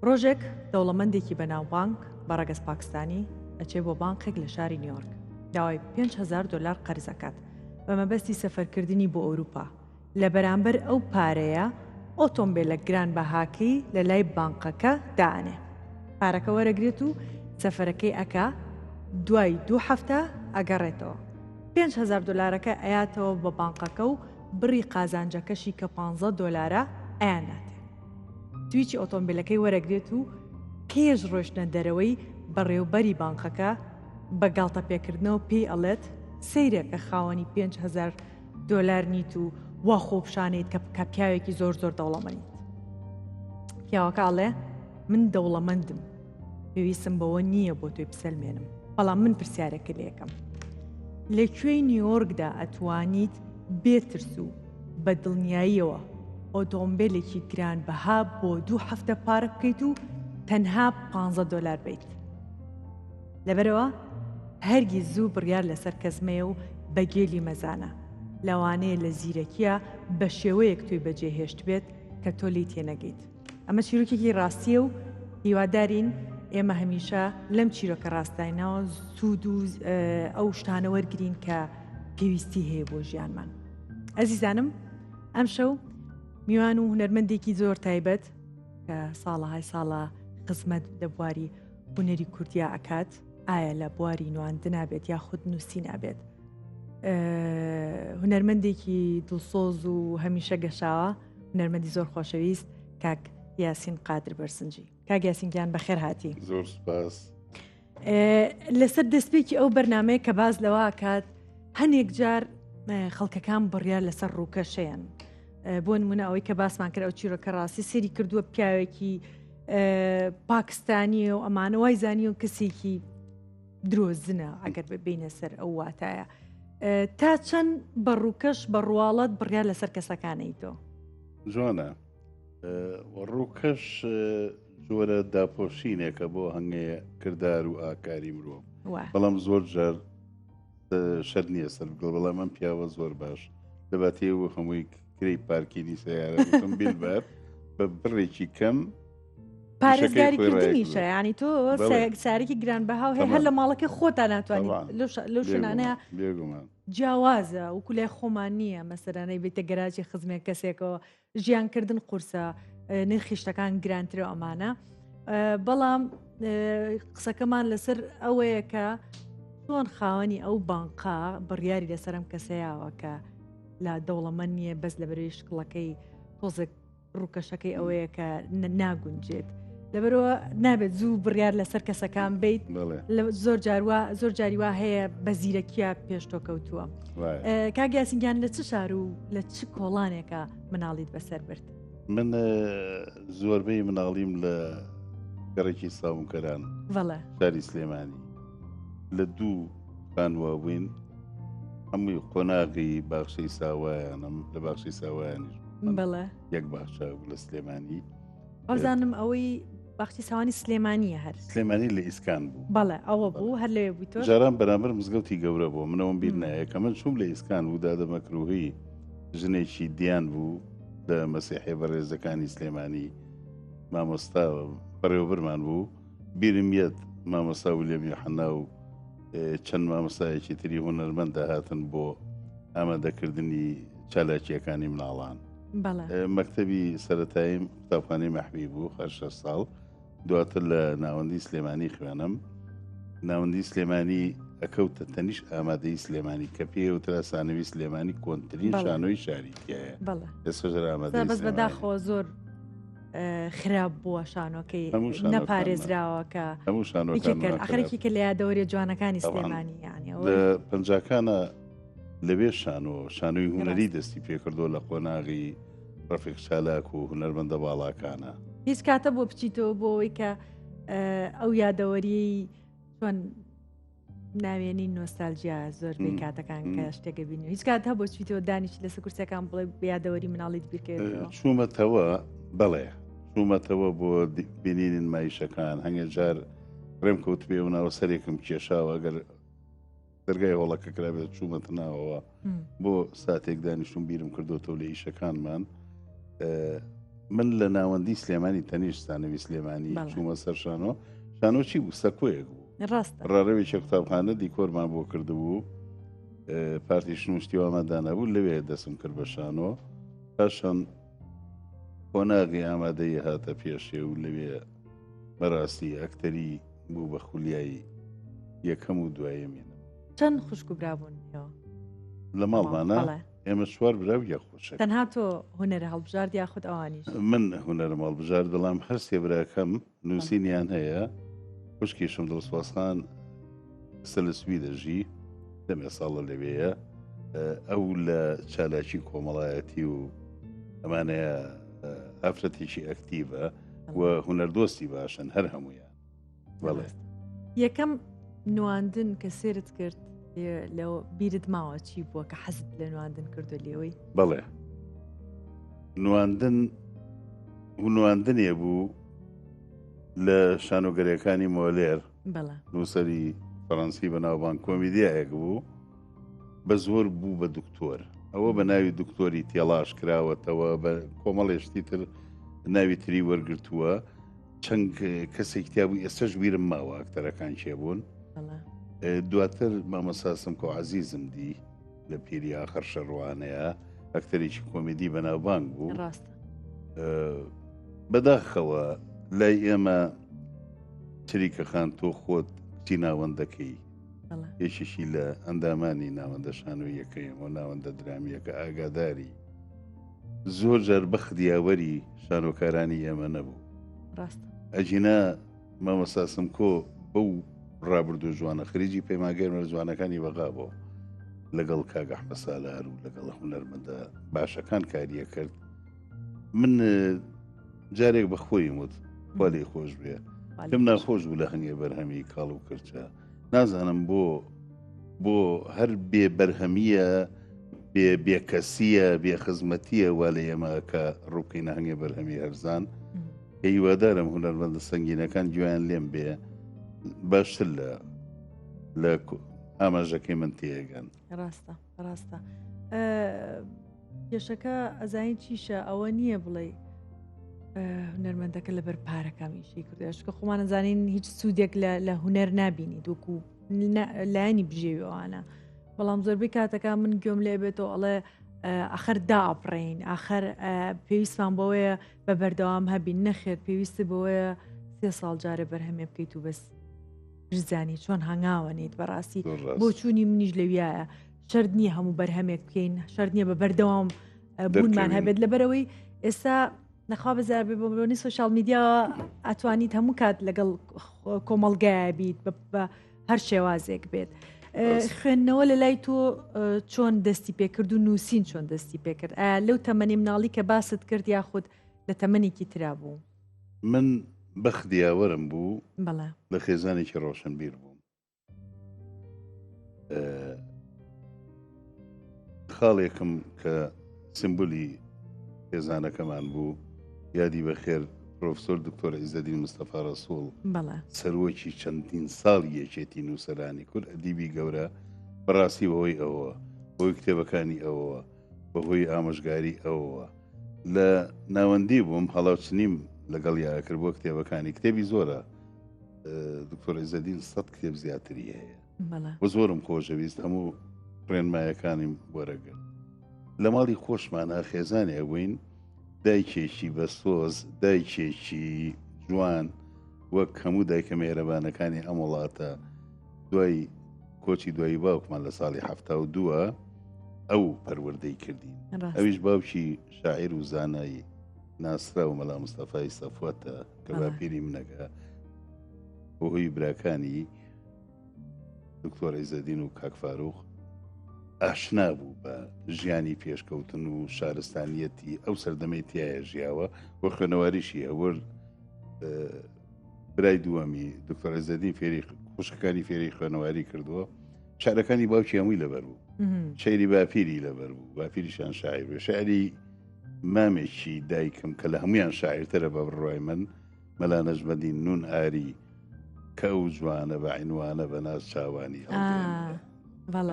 ڕۆژێک دەوڵەمەندێکی بەناوبانگ بە ڕەگەز پاکستانی ئەچێ بۆ بانقێک لە شاری نیویۆرک داوای $5,000 قەرزەکات بە مەبەستی سەفەرکردنی بۆ ئەوروپا لە بەرامبەر ئەو پارەیە ئۆتۆمبیلە گرانبەهاکەی لە لای بانقەکە دائنێ پارەکە وەرەگرێت و سەفەرەکەی ئەکا دوای 2 هەفتە ئەگەڕێتەوە $5,000 ئەیاتەوە بە بانقەکە و بڕی قازانجەکەشی کە $15 ئەیاناتێ تویچی ئۆتۆمبیلەکەی وەرەگرێت و پێش ڕۆشنە دەرەوەی بەڕێوبەری بانقەکە بە گاڵتە پێکردنەوە پێی ئەڵێت سەیرێکە خاوەنی $5,000 نیت و وا خۆپشانیت کە پیاوێکی زۆر دەوڵەمەندیت پیاوەکە ئەڵێ من دەوڵەمەندم پێویستم بەوە نییە بۆ تۆی بسەلمێنم بەڵام من پرسیارێکە لێکم لەکوێی نیویۆرکدا ئەتوانیت بێترس و بە دڵنیاییەوە ئۆتۆمبیلێکی گرانبەها بۆ 2 هەفتە پارە بکەیت و تەنها $15 بیت لەبەرەوە هەرگیز زوو بڕیار لەسەر کەسمەیە و بەگێلی مەزانە لەوانەیە لە زیرەکیە بە شێوەیەک توی بەجێهێشت بێت کە تۆ لی تێنەگەیت ئەمە چیرۆکێکی ڕاستیە و هیوادارین ئێمە هەمیشە لەم چیرۆکە ڕاستاینەوە سوود و ئەو شتانە وەرگرین کە پێویستی هەیە بۆ ژیانمان ئەزیزانم ئەم شەو میوان و هونەرمەندێکی زۆر تایبەت کە ساڵەهای ساڵە خزمەت لە بواری هونەری کوردیا ئەکات ئایا لە بواری نواندنا بێت یا خود نووسی نابێت هونەرمەندێکی دڵسۆز و هەمیشە گەشاوە هونەرمەندی زۆر خۆشەویست کاک یاسین قادر بەرسنجی کاک یاسین گیان بەخێر هاتی زۆر سپاس لەسەر دەستپێکی ئەو بەرنامەیە کە باز لەوە ئاکات هەنێک جار خەڵکەکان بڕیار لەسەر ڕووکەشەیەن بۆ نمونە ئەوەی کە باسمان کرد ئەو چیرۆکە ڕاستی سێری کردووە پیاوێکی پاکستانی و ئەمانە وای زانی و کەسێکی درۆزنە ئەگەر ببینە سەر ئەو واتایە تا چەند بەڕووکەش بە ڕواڵەت بڕیار لەسەر کەسەکانەی تۆ جوانە ڕووکەش جۆرە داپۆشینێکە بۆ هەنگەیە کردار و ئاکاری مرۆڤ بەڵام زۆر جار شەر نییە سەر بگڵ بەڵام ئەم پیاوە زۆر باش دەباتێ و هەمووی کری پارکینی سیارە ئۆتۆمبیل بەر بە بڕێکی کەم پارێزگاریکردنیشە ینی تۆ سارێکی گرانبەها و هەیە هەر لە ماڵەکەی خۆتان ناتوانیت لەو شوێنانەیە جیاوازە وکو لای خۆمان نییە مەسەرانەی بێتە گەراجی خزمێک کەسێکەوە ژیانکردن قورسە نرخی شتەکان گرانترە ئەمانە بەڵام قسەکەمان لەسەر ئەوەیە کە چۆن خاوەنی ئەو بانقا بڕیاری لەسەرم کەسەیەوە کە لە دەوڵەمەند نییە بەس لە بەرەوەی شکڵەکەی تۆزێک ڕووکەشەکەی ئەوەیە کە ناگونجێت لەبەرەوە نابێت زوو بڕیار لەسەر کەسەکان بیت زۆر جاری وا هەیە بە زیرەکیە پێشتۆ کەوتووە کاگیاسینگیان لە چ شار و لە چ کۆڵانێکە مناڵیت بەسەر برد من زۆربەی مناڵیم لە گەڕێکی ساومکەران شاری سلێمانی لە 2 خانوە بووین هەمووی قۆناغی باخشەی ساوایانم لە باخشەی ساوایانیش یەک باخشە لە سلێمانی ئەوزانم ئەوەی باختی ساوانی سلێمانیە هەر سلێمانی لە ئیسکان بوو بەڵێ ئەوە بوو هەر لێ بوویتۆ جاران بەرامبەر مزگەوتی گەورە بوو منەوەم بیر نایە کە من چوم لە ئیسکان بوو دادەمەکروهی ژنێکی دیان بوو لە مەسیحی بەڕێزەکانی سلێمانی مامۆستا بەڕێوەبرمان بوو بیرم یەت مامۆستا ویلیەم یۆحەنا و چەند مامۆستایەکی تری هونەرمەند داهاتن بۆ ئامادەکردنی چالاکیەکانی مناڵان مەکتەبی سەرەتاییم قوتابخانەی مەحبی بوو هەر 6 ساڵ دواتر لە ناوەندی سلێمانی خوێنم ناوەندی سلێمانی ئەکەوتە تەنیش ئامادەی سلێمانی کە پێوترا سانەوی سلێمانی کۆنتترین شانۆی شاریتیایە ئێستا ئامادە بەس بەداخەوە زۆر خراپ بووە شانۆکەی نەپارێزراوەکە ئەخرێکی کە لە یادەوەری جوانەکانی سلێمانی لە پەنجاکانە لەوێ شانۆی هونەری دەستی پێکردۆ لە قۆناغی ڕەفیق چالاک و هونەرمەندە باڵاکانە هیچ کاتە بۆ بچیتەوە بۆ ئەوەی کە ئەو یادەوەری چۆن ناوێنی نۆستالژیا زۆربەی کاتەکان کە شتێکە بینی هیچ کات هەبوو چیتەوە دانیشی لەسەر کورسەکان بڵێ یادەوەری مناڵیت بیرکردەوە چوومەتەوە بەڵێ چوومەتەوە بۆ بینینین مایشەکان هەنگە جار ڕێم کەوت پێ و ناوە سەرێکم کێشاوە ئەگەر دەرگای هۆڵەکە کرابێت چوومەتە ناوەوە بۆ ساتێک دانیشتم بیرم کردوەوە لە ئیشەکانمان من لە ناوەندی سلێمانی تەنیشتانەوی سلێمانی بەڵێ. چوومە سەر شانۆچی بوو سەکوەیەک بوو ڕاستە ڕارەوێکی قوتابخانە دیکۆرمان بۆ کردبوو پارتی شنوشتی وامادانە بوو لەوێ دەسم کرد بە شانۆ پاشان قۆناغی ئامادەی هاتە پێشێ و لەوێ بەڕاستی ئەکتەری بوو بە خولیایی یەکەم و دوایەمێنە چەند خوشک و برابوون لە ماڵمانە ئێمە چوار براو یە خۆشە تەنها تۆ هونەرە هەڵبژارد یاخود ئەوانیش من هونەرە ماڵبژار دەڵام هەر سێبراکەم نووسینیان هەیە خوشکیشم دڵسواسخان سەلسوی دەژی دەمێ ساڵە لەوەیە ئەو لە چالاکی کۆمەڵایەتی و ئەمانەیە ئافرەتێکی ئەکتیڤە و هونەردۆستی باشن هەر هەمویان بەڵێ یەکەم نواندن کە سێرت کرد لەو بیرت ماوە چی بووە کە حەزت لە نواندن کردو لێوەی بەڵێ نواندنێ بوو لە شانۆگەریەکانی مۆلێر بەڵێ نووسەری فەڕەنسی بەناوبان کۆمیدیایەک بوو بە زۆر بوو بە دکتۆر ئەوە بە ناوی دکتۆری تێڵاش کراوەتەوە بە کۆمەڵێشتی تر ناوی تری وەرگرتووە چەند کەسێکتیا بوو ئێستش بیرم ماوە ئەکتەرەکان چێبوون دواتر مامەساسم کۆ عەزیزم دی لە پیری ئاخر شەڕوانەیە ئەکتەرێکی کۆمیدی بەناوبانگ بوو بەداخەوە لای ئێمە چریکە خان تۆ خۆت کچی ناوەندەکەی یەکێکی لە ئەندامانی ناوەندە شانۆی یەکەیەم و ناوەندە درامیەکە ئاگاداری زۆر جار بەخدیاوەری شانۆکارانی ئێمە نەبوو ئەجینا مامەساسم کۆ بەو ڕابردوو جوانە خریجی پەیماگەرمە جوانەکانی بەغا بۆ لەگەڵ کاک ئەحمەد سالار و لەگەڵ هونەرمەندە باشەکان کاریە کرد من جارێک بە خۆیم وت خوا لێی خۆش بێ پێم ناخۆش بوو لە هەنگێ بەرهەمی کاڵ و کرچە نازانم بۆ هەر بێ بەرهەمیە بێکەسیە بێخزمەتیە وا لە ئێمە کە ڕووکەینە هەنگێ بەرهەمی هەرزان هیوادارم هونەرمەندە سەنگینەکان گویان لێم بێ باشتر لە ئاماژەکەی من تێگەن ڕاستە کێشەکە ئەزانین چیشە ئەوە نییە بڵێ هونەرمەندەکە لەبەر پارەکەمیشی کردشکە خۆمان نزانین هیچ سوودێک لە هونەر نبینی دوکو لایانی بژێویوانە بەڵام زۆربەی کاتەکە من گوێم لێ بێتەوە ئەڵێ ئاخر داپڕین ئاخر پێویستمان بەوەیە بە بەردەوام هەبین نەخێت پێویستی بەوەیە 3 ساڵ جارە بەرهەمێ بکەیت و بەس بزانی چۆن هەنگاوەنیت بەڕاستی بۆ چوونی منیش لەویایە شەرد نییە هەموو بەرهەمێک بکەین شەرد نییە بە بەردەوام بوونمان هەبێت لەبەرەوەی ئێستا نەخوا بەزار بێ بۆنی سوشال میدیا ئەتوانیت هەموو کات لەگەڵ کۆمەڵگایە بیت بە هەر شێوازێک بێت خوێندنەوە لە لای تۆ چۆن دەستی پێکرد و نووسین چۆن دەستی پێکرد لەو تەمەنی مناڵی کە باست کرد یاخود لە تەمەنێکی ترا بوو من بەخدیاوەرم بوو بەڵێ لە خێزانێکی ڕۆشنبیر بووم خاڵێکم کە سمبولی خێزانەکەمان بوو یادی بەخێر پرۆفسۆر دکتۆر عیزەدین مستەفا ڕەسوڵ سەرۆکی چەندین ساڵ یەکێتی نووسەرانی کورد ئەدیبی گەورە بەڕاستی بەهۆی ئەوە بۆی کتێبەکانی ئەوە بەهۆی ئامۆژگاری ئەوە لە ناوەندی بووم هەڵاوچنیم لەگەڵ یاکرد بۆ کتێبەکانی کتێبی زۆرە دکتۆر عیزەدین 100 کتێب زیاتری هەیە بۆ زۆرم خۆشەویست هەموو ڕێنمایەکانیم وەرەگرت لە ماڵی خۆشمانە خێزانێ بووین دایکێکی بەسۆز دایکێکی جوان وەک هەموو دایکە مێرەبانەکانی ئەم وڵاتە دوای کۆچی دوایی باوکمان لە ساڵی 1970 ئەو پەروەردەی کردین ئەویش باوکی شاعیر و زانایی ناسرا و مەلا مستەفای سەفوەتە کە باپیری منەکە بۆهۆی براکانی دکتۆر عیزەدین و کاک فاروق ئاشنا بوو بە ژیانی پێشکەوتن و شارستانیەتی ئەو سەردەمەی تایە ژیاوە بۆ خوێنەواریشی هەور برای دووەمی دکتۆر عیزەدین فێری خوشکەکانی فێری خوێنەواری کردووە شارەکانی باوکی هەمووی لەبەر بوو شەیری باپیری لەبەر بوو باپیریشان شاعیر بوو شاعری مامێکی دایکم کە لە هەمویان شاعرترە بە بڕای من مەلا نەجمەدین نون ئاری کە ئەو جوانە بە عینوانە بە ناز چاوانی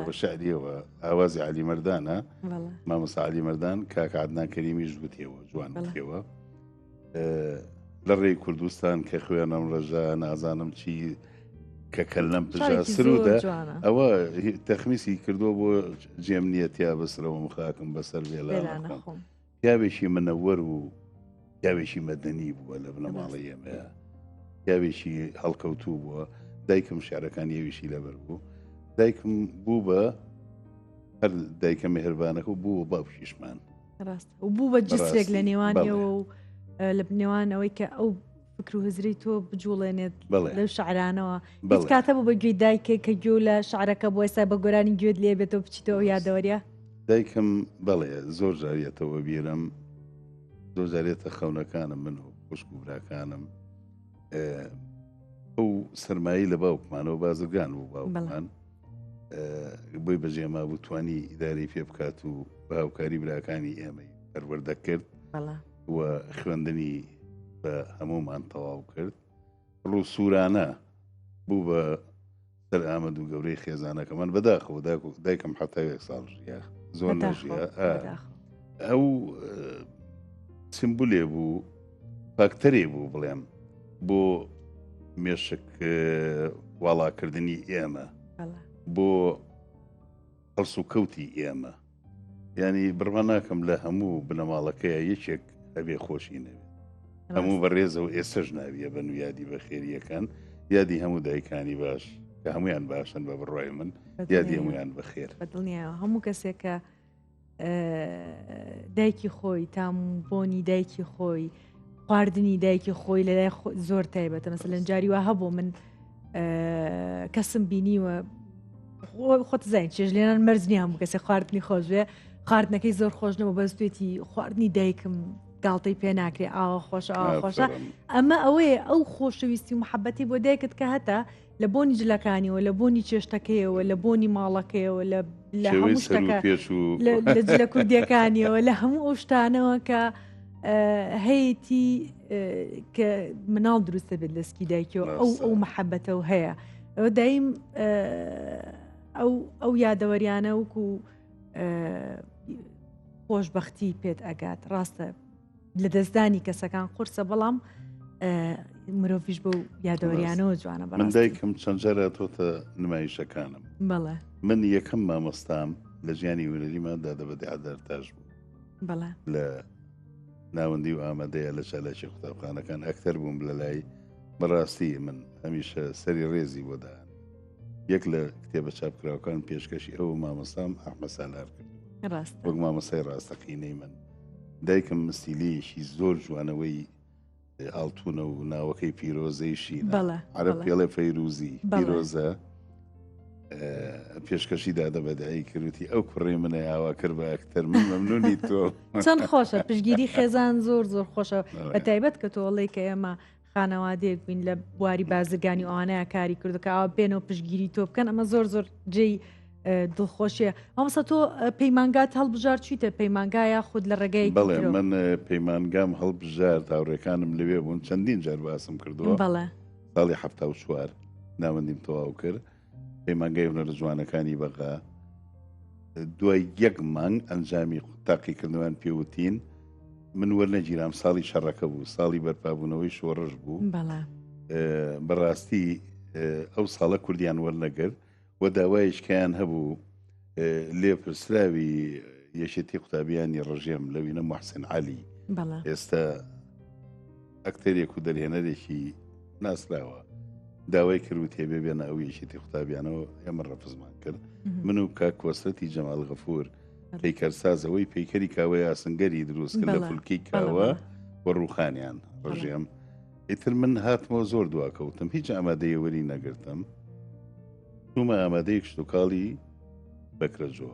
بە شعریەوە ئاوازی علی مەردانە مامۆستا علی مەردان کاک عەدنان کەریمیش گوتیەوە جوان گوتیەوە لە ڕێی کوردستان کە خوێنم ڕێژە نازانم چی کە کەلەم پژا شارێکی سرودە زۆر جوانە. ئەوە تەخمیسی کردووە بۆ جێم نیەتیا بەسرەوە مخاکم بەسەر بێلانە وێلانەکەم خۆم. پیاوێکی منەوەر و پیاوێکی مەدەنی بووە لە بنەماڵی ئێمەیە، پیاوێکی هەڵکەوتوو بووە. دایکم شارەکان یەویشی لەبەر بوو. دایکم بوو بە هەر دایکە مهربانەکە و بوو باوکیشمان ڕاست و بوو بە جسرێک لە بەڕاستی. نێوانیەوە و لە نێوانەوەی کە ئەو فکر و هزری تۆ بجوڵێنێت بەڵێ لەو شعرانەوە بەڵێ. هیچ کاتە بوو بە گوێی دایکێ کە گوێ لە شعرەکە بۆ ئێستا بە گۆرانی گوێت لێ بێتەوە بچیتەوە یادەوەریە؟ دایکم بەڵێ زۆر جارێتەوە بیرم، زۆر جارێتە خەونەکانم من و خوشک و براکانم ئەو سەرمایی لە باوکمانەوە بازرگان بوو باوکمان بۆی بەجێما بوو توانی ئیداری پێ بکات و بە هاوکاری براکانی ئێمەی پەروەردە کرد و خوێندنی بە هەمومان تەواو کرد. ڕووسورانە بوو بە سەر ئامەد و گەورەی خێزانەکە من بەداخەوە دایکم حتا 1 ساڵ ژیا زۆر نەژیا. ئەو سمبولێ بوو، فاکتەرێ بوو بڵێم بۆ مێشک واڵاکردنی ئێمە، بۆ هەڵس و کەوتی ئێمە. ینی بڕوا ناکەم لە هەموو بنەماڵەکەیە یەکێک هەبێ خۆشی نەوێت، هەموو بەڕێزە و ئێستش ناویە بن و یادی بە خێریەکان، یادی هەموو دایکانی باش کە هەمویان باشن بە بڕای من، یادی هەمویان بەخێر. بەدڵنیە هەموو کەسێکە دایکی خۆی تامبۆنی دایکی خۆی، خواردنی دایکی خۆی لەلای زۆر تایبەتە. مەسەلەن جاری وا هەبوو من کەسم بینیوە خۆت زین چێژلێنان مەرزنی هەموو کەسێ خواردنی خۆشوێ، خواردنەکەی زۆر خۆشنەوە بەستێتی خواردنی دایکم گاڵتەی پێ ناکرێ ئاوا خۆشە ئاوا خۆشە. ئەمە ئەوەیە ئەو خۆشەویستی و محەبەتی بۆ دایکت کە هەتا لە بۆنی جلەکانیەوە، لە بۆنی چێشتەکەیەوە، لە بۆنی ماڵەکەیەوە، لە هەموو شتەکە، لە جلە کوردیەکانیەوە، لە هەموو ئەو شتانەوە کە هەیەی کە مناڵ دروستە بێت لەسکی دایکەوە ئەو محەبەتە و هەیە. ئەوە دایم ئەو یادەوەریانە وەکو خۆشبەختی پێت ئەگات. ڕاستە لە دەستدانی کەسەکان قورسە، بەڵام مرۆڤیش بە یادەوەریانەوە جوانە. من دایکم چەند جارە تۆتە نمایشەکانم. بەڵێ من یەکەم مامۆستام لە ژیانی وەرەریماندا دەبەدەعادەرتاژ بوو. بەڵێ لە ناوەندی و ئامادەیە لە چالێکی قوتابخانەکان ئەکتەر بووم لە لای. بەڕاستی من هەمیشە سەری ڕێزی بۆدان. یەک لە کتێبە چاپکراوەکان پێشکەشی ئەو مامۆستام ئەحمەد سالار کرد، وەک مامۆستای ڕاستەقینەی من. دایکم مستیلەیەکی زۆر جوانەوەی ئاڵتونە و ناوەکەی پیرۆزەی شینە، عەرەب پێڵێ فەیروزی پیرۆزە، پێشکەشی دادەبەدایی کردوتی ئەو کوڕی منە ئاوا کرد بە ئەکتەر، من مەمنونی تۆ. چەند خۆشە پشگیری خێزان زۆر زۆر خۆشە، بە تایبەت کە تۆڵی کە ئێمە خانەوادەیەک بووین لە بواری بازرگانی ئەوانەیە کاری کردوکە ئەوە بێنەوە پشگیری تۆ بکەن. ئەمە زۆر زۆر جێی دڵخۆشیە. ئەمەسە تۆ پەیمانگات هەڵبژار چیتە پەیمانگایە خود لە ڕێگەی؟ بەڵێ من پەیمانگام هەڵبژار، تاوڕێکانم لەوێ بوون، چەندین جار باسم کردووە. بەڵێ ساڵی 1970 ناوەندیم تەواو کرد پەیمانگای هونەرە جوانەکانی بەغا. دوای 1 مانگ ئەنجامی تاقیکردنەوەیان پێوتین. من وەرنەگیرام ساڵی شەڕەکە بوو، ساڵی بەرپابوونەوەی شۆڕش بوو. بەڕاستی ئەو ساڵە کوردیان وەرنەگرت و داوایشکیان هەبوو لێ پرسراوی یەکێتی قوتابیانی ڕژێم لەوینە محسن عەلی، ئێستا ئەکتەرێک و دەرهێنەرێکی ناسراوە، داوای کرد و تێبێ بێنە ئەو یەکێتی قوتابیانەوە. ئێمە ڕەفزمان کرد، من و کاک وەسرەتی جەمال غەفور پەیکەرسازەوەی پەیکەری کاوەی ئاسنگەری دروست کرد لە فولکەی کاوە و ڕووخانیان ڕژێم. ئیتر من هاتمەوە زۆر دواکەوتم، هیچ ئامادەیە وەری نەگرتم. چوومە ئامادەی کشتتوکاڵی بەکرەجۆ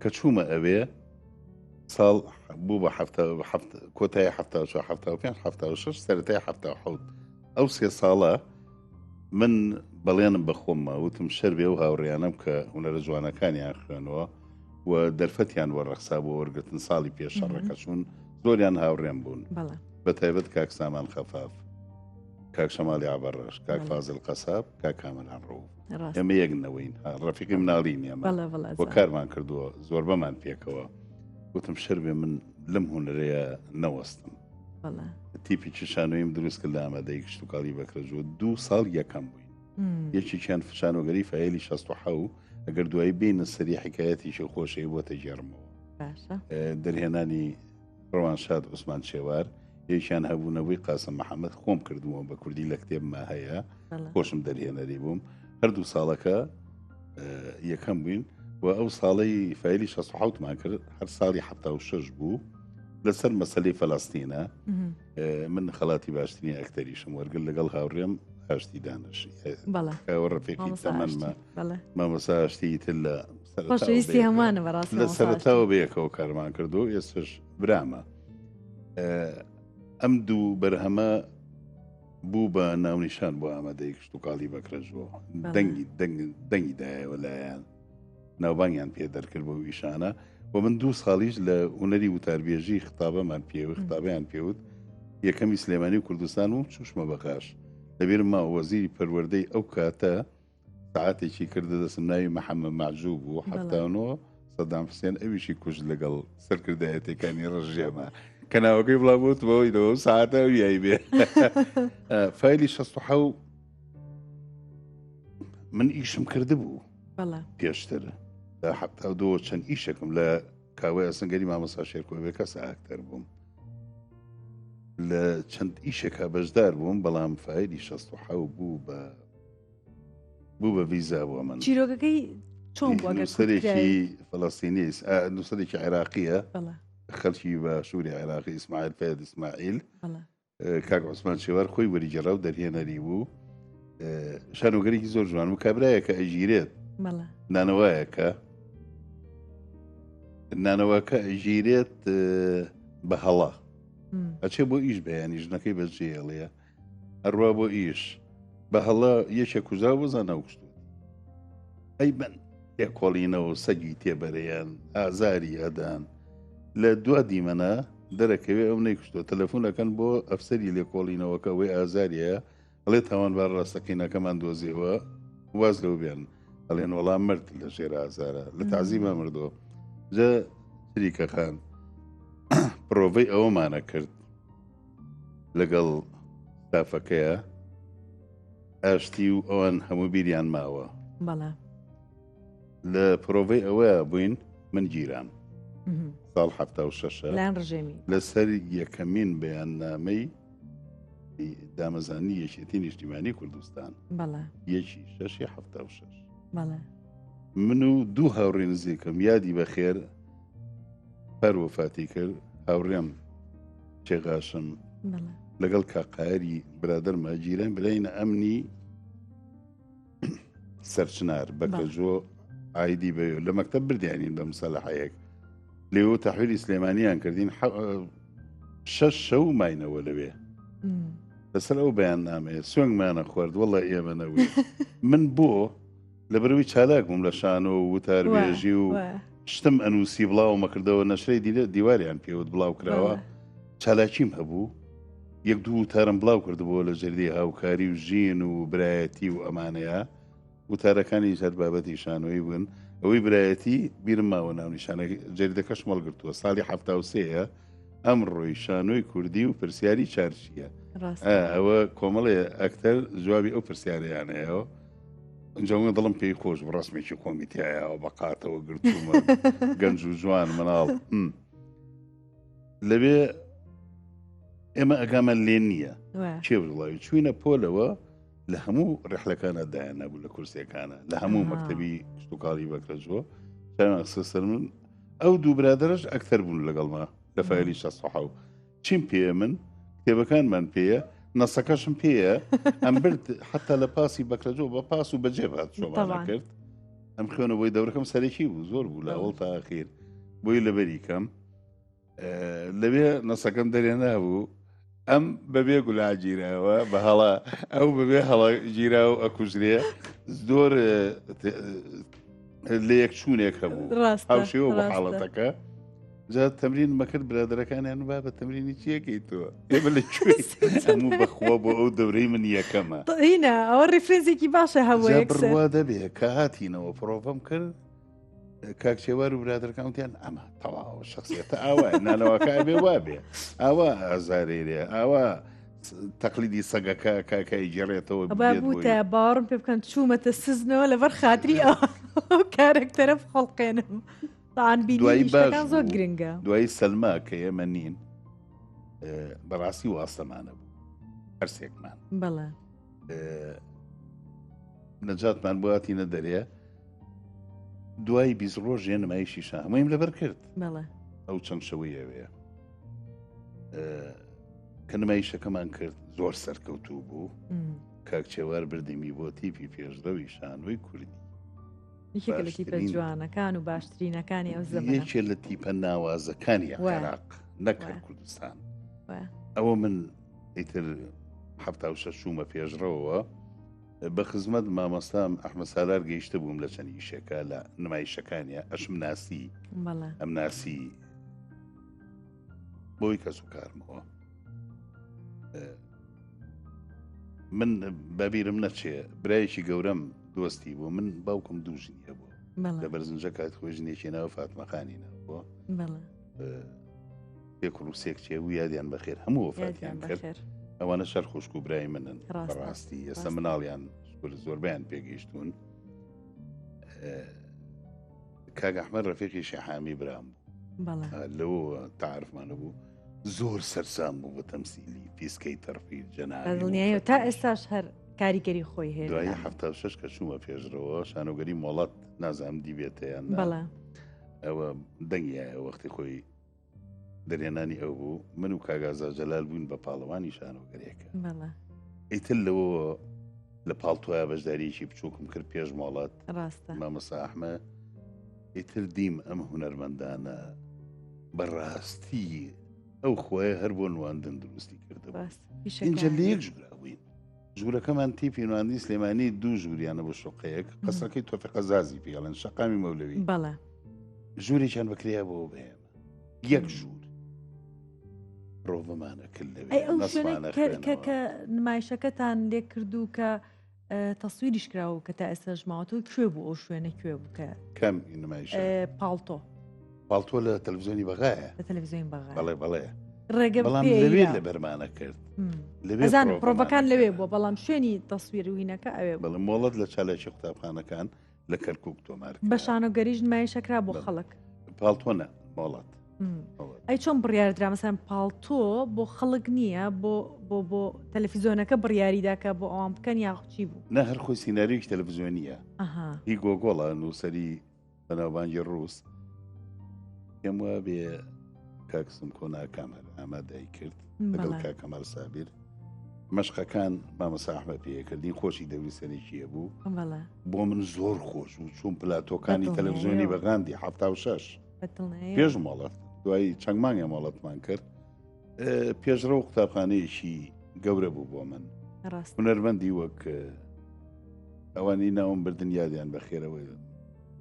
کە چوومە ئەوێ ساڵ بوو بە کۆتای 1975 سەرەتای 1970. ئەو 3 ساڵە من بەڵێنم بە خۆممە وتم شەر بێ و هاوڕێیانم کە هونەرە جوانەکانیان خوێنەوە و دەرفەتیان وەڕەخسا بۆ وەرگرتن ساڵی پێش شەڕەکە چوون، زۆریان هاوڕێم بوون، بە تایبەت کاک سامان خەفاف، کاک شەماڵی عەبەڕەش، کاک فازڵ قەساب، کاک کامەران ڕۆو. ئێمە یەکنەوەین، ڕەفیقی مناڵین ئێمە وە کارمان کردووە زۆر بەمان پێکەوە. وتم شەر بێ من لەم هونەرەیە نەوەستم، بەڵێ تیپی شانۆیم دروست کرد لە ئامادەی کشتتوکاڵی بەکرەژوە 2 ساڵ یەکەم بووین یەکێکیان فشانۆگەری فایلی 16 ئەگەر دوایی بینە سەری حکایەتیشە خۆشەی بۆتە ژێرمەوە دەرهێنانی ڕەوانشاد عوسمان چێوار یەکیان هەبوونەوەی قاسم محەممەد خۆم کردووە بە کوردی لە کتێبما هەیە خۆشم دەرهێنەری بووم هەردوو ساڵەکە یەکەم بووین و ئەو ساڵی فایلی 16مان کرد هەر ساڵی 76 بوو لەسەر مەسەلەی فەڵاستینە من خەڵاتی باشترین ئەکتەریشم وەرگل لەگەڵ هاوڕێم هاشتی دانش ڕفێکی تەمەنمە مامەساشتی تر لە خۆشەویستی هەمانە بەڕاست لە سەرەتاوە بەیەکەوە کارمان کردو ئێستش برامە ئەم دوو بەرهەمە بوو بە ناونیشان بۆ ئامادەی کشتتوکاڵی بەکرەژەوە دەنگی دایەوە لایەن ناوبانگیان پێ دەرکرد بۆ ویشانە و من 2 ساڵیش لە هوەری وتاربێژی خطابەمان پێوە خطابیان پێوت یەکەمی سلێمانی و کوردستان و چوشمە بەقاش لەبێرم ما وەزیری پەروەردەی ئەو کاتە ساعاتێکی کردە دەسم ناوی محەممەد معجووب بوو حفتانەوە سەدام حوسێن ئەویشی کوژ لەگەڵ سەرکردایەتەکانی ڕژێمە کە ناوەکەی بڵاو بۆتەوەیەوە ساعتە ویایی بێ فایلی 16 من ئیشم کرده بوو پێشتر لە 72 چەند ئیشێکم لە کاوای ئەسنگەری مامەسا شێرکۆبێ کەس ئاکتەر بووم لە چەند ئیشێکا بەشدار بووم بەڵام فایلی 16 بوو بە ڤیزا بووە من چیرۆگەکەی چۆن سەرێکی فەڵەستینی نووسەرێکی عێراقیە خەڵکی بە شووری عێراقی ئیسماعیل فەید ئیسماعیل کاک عوسمان چێوار خۆی وەریجێڕا و دەرهێنەری بوو شانۆگەرێکی زۆر جوان و کابرایەکە ئەژیرێت نانەوەکە ئەژیرێت بە هەڵا ئەچێ بۆ ئیش بەیانی ژنەکەی بەجێڵەیە هەروە بۆ ئیش بە هەڵا یەکێ کوژا بۆزانە کوشتوت ئەی بن تێکۆڵینەوە سەگی تێبەرەیان ئازاری ئەدان لە دو دیمەنە دەرەکەوێ ئەو نەیکوشتوە تەلەفۆنەکەن بۆ ئەفسەری لێکۆڵینەوەکە وێ ئازاریە ئەڵێ تاوانبار ڕاستەکەینەکەمان دۆزیەوە واز لەو بێن ئەڵێن وەڵام مرد لە ژێر ئازارە لە تازیمە مردۆ جە تریکە خان پرۆڤەی ئەوەمانە کرد لەگەڵ ستافەکەیە ئاشتی و ئەوان هەموو بیریان ماوە لە پرۆڤەی ئەوەیە بووین من گیران ساڵ 76 لەسەر یەکەمین بەیاننامەی دامەزانی یەکێتی نیشتیمانی کوردستان یەکی 6 من و دوو هاوڕێ نزیکم یادی بەخێر هەر وەفاتی کرد هاوڕێم چێغاشم لەگەڵ کاقایری برادەرمە گیران بلاینە ئەمنی سەرچنار بەکەژۆ ئایدی بەوێ لە مەکتەب بردیانین بە مسەلەحەیەک لێوە تەحویلی سلێمانیان کردین 6 شەو ماینەوە لەوێ لەسەر ئەو بەیاننامەیە سوێنگمانە خوارد وەڵە ئێمەنەوەی من بۆ لەبەرەوەی چالاک بووم لە شانۆ و وتاربێژی و شتم ئەنووسی بڵاو مەکردەوە نەشرەی دیواریان پێوت بڵاو کراوە چالاکیم هەبوو یەک دوو وتارم بڵاو کردبووە لە ژێردی هاوکاری و ژین و برایەتی و ئەمانەیە وتارەکانی هەر بابەتی شانۆی بوون ئەوەی برایەتی بیرم ماوە ناونیشانە جێردەکەش مەڵگرتووە ساڵی 73 ئەمڕۆی شانۆی کوردی و پرسیاری چارچیە ئەوە کۆمەڵێ ئەکتەر جوابی ئەو پرسیارەیانەیەەوە ئەنجاوی دڵم پێی خۆش ڕاستمێکی کۆمیتیایەوە بەقاتەوە گرتومە گەنج و جوان مناڵ لەبێ ئێمە ئەگامە لێ نییە چێ بڵاوی چوینە پۆلەوە لە هەموو ڕێحلەکانە دایانە بوو لە کورسەکانە لە هەموو مەکتەبی کشتتوکاڵی بەکرەژوە سەر من ئەو دوو برادرش ئەکتەر بوون لەگەڵما لە فایلی 16 چیم پێ من کتێبەکانمان پێیە نەسەکەشم پێیە ئەم برد حتا لە پاسی بەکرەجۆ بە پاس و بەجێ هات شۆمانە کرد ئەم خوێنە بۆی دەورەکەم سەرێکی بوو زۆر بوو لە ئەوڵ تا ئەخیر بۆی لەبەری کەم لەبێ نەسەکەم دەرێ نابوو ئەم بەبێ گولاگیرەوە بە هەڵا ئەو بەبێ هەڵا گیرا و ئەکوژرێ زۆر لە یەک چوونێک هەبوو هاوشێوە بە حاڵەتەکە جا تەمرین مەکرد برادەرەکانیان با بە تەمرینی چیەکەی تۆ ئێمە لە کوێ هەموو بەخوا بۆ ئەو دەورەی من یەکەمە ئینە ئەوە ڕیفرێنسێکی باشە هەموو بڕوا دەبێ کە هاتینەوە پرۆڤەم کرد کاک چێوار و برادەکەوتیان ئەمە تەواو شخصیەتە ئاوا نانەوەکە بێ وابێ ئاوا ئازارێرێ ئاوا تەقلیدی سەگەکە کاکای جێڕێتەوە ئەبا بووتە باوەڕم پێ بکەن چوومەتە سزنەوە لەبەر خاتری کارێکتەرە خەڵقێنم تاان بینی شتەکان زۆر گرنگە. دوایی سەلما کە ئێمە نین بەڕاستی واستەمانە بوو هەرسێکمان بەڵێ نەجاتمان بواتینە دەرێ دوای 20 ڕۆژ نمایشی شا هەموویم لەبەر کرد ئەو چەند شەوەی ئەوەیە کە نمایشەکەمان کرد زۆر سەرکەوتوو بوو کاک چێوار بردیمی بۆ تیپی پێشدەوی شانۆی کوردی یەکێکە لە تیپە جوانەکان و باشترینەکانی ئەو زەمانە یەکێ لە تیپە ناوازەکانی عێراق نەکرد کوردستان ئەوە من ئیتر 76 پێشڕەوە بە خزمەت مامۆستام ئەحمەد سالار گەیشتە بووم لە چەند ئیشێکە لە نمایشەکانیە ئەشم ناسی ئەم ناسی بۆی کەس و کارمەوە من بەبیرم نەچێ برایەکی گەورەم دۆستی بوو من باوکم دووژنیە بوو لە بەرزنجە کات خۆی ژنێکی ناوە فاتمەخانی ناوە پێک ڕووسێک چێ و یادیان بەخێر هەموو وفاتیان کرد ئەوانە شەر خوشک و برای منن بەڕاستی ئێستا مناڵیان زۆربیان پێگەیشتون کاک ئەحمەد ڕەفیقی شێحامی برام بوو لەوە تعرفمانە بوو زۆر سەرسام بوو بە تەمسیلی پیسکەی تەرفیر جەنابی تا ئێستاش هەر کاریگەری خۆی هەیە دوای 76 کە چوومە پێشرەوە شانۆگەری مۆڵەت نازانم دیبێتەیان ئەوە دەنگیایە وەختی خۆی دەرێنانی ئەو بوو من و کاگازا جەلال بووین بە پاڵەوانی شانۆگەرێکە ئیتر لەوە لە پاڵتوایە بەشداریکی بچووکم کرد پێش مۆڵەت مامۆستا ئەحمەد ئیتر دیم ئەم هونەرمەندانە بەڕاستی ئەو خۆیە هەر بۆ نواندن دروستی کردەوە اینجا لە یەک ژوورابووین ژوورەکەمان تیپی نواندی سلێمانی دوو ژووریانە بۆ شوقەیەک قەسەکەی تۆفیقە زازی پێڵێن شەقامی مەولەوی ژوورێکیان بەکریا بۆ بێمە یەک ژوور ڕۆڤەمانە کرد لەوێ کە نمایشەکەتان لێ کردو کە تەسویریش کراوە کە تا ئێستا ژماوەتەوە کوێ بوو ئەو شوێنە کوێ بوو کە کەم نمایش پاڵتۆ لە تەلەڤیزیۆنی بەغایە لە تەلەڤیزیۆن بەغا بەڵێ ڕێگە لەوێ لە بەرمانە کرد ئەزان پرۆڤەکان لەوێ بووە بەڵام شوێنی تەسویرڕوینەکە ئەوێ بەڵێ مۆڵەت لە چالێکی قوتابخانەکان لە کەرکووک تۆمار بە شانۆگەریش نمایشەکرا بۆ خەڵک پاڵتۆنە مۆڵەت ئەی چۆن بڕیاردرا مەسەن پاڵتۆ بۆ خەڵک نییە بۆ تەلەڤیزیۆنەکە بڕیاریداکە بۆ ئەوان بکەن یاخچی بوو نە هەر خۆی سیناریوی تەلەڤیزیۆنیە هی گۆگۆڵە نووسەری بەناوبانگی ڕووس پێم وە بێ کاکسم کۆنا کامەر ئامادەی کرد لەگەڵ کاکەمەڵ سابیر مەشقەکان مامۆستا ئەحمەد پێکردین خۆشی دەوری سەرێکیە بوو بۆ من زۆر خۆش و چوون پلاتۆکانی تەلەڤیزیۆنی بەغاندی 76 پێش مۆڵەت دوای چەند مانگە مۆڵەتمان کرد پێشڕە و قوتابخانەیەکی گەورە بوو بۆ من هونەرمەندی وەک ئەوانی ناوم بردن یادیان بەخێرەوەی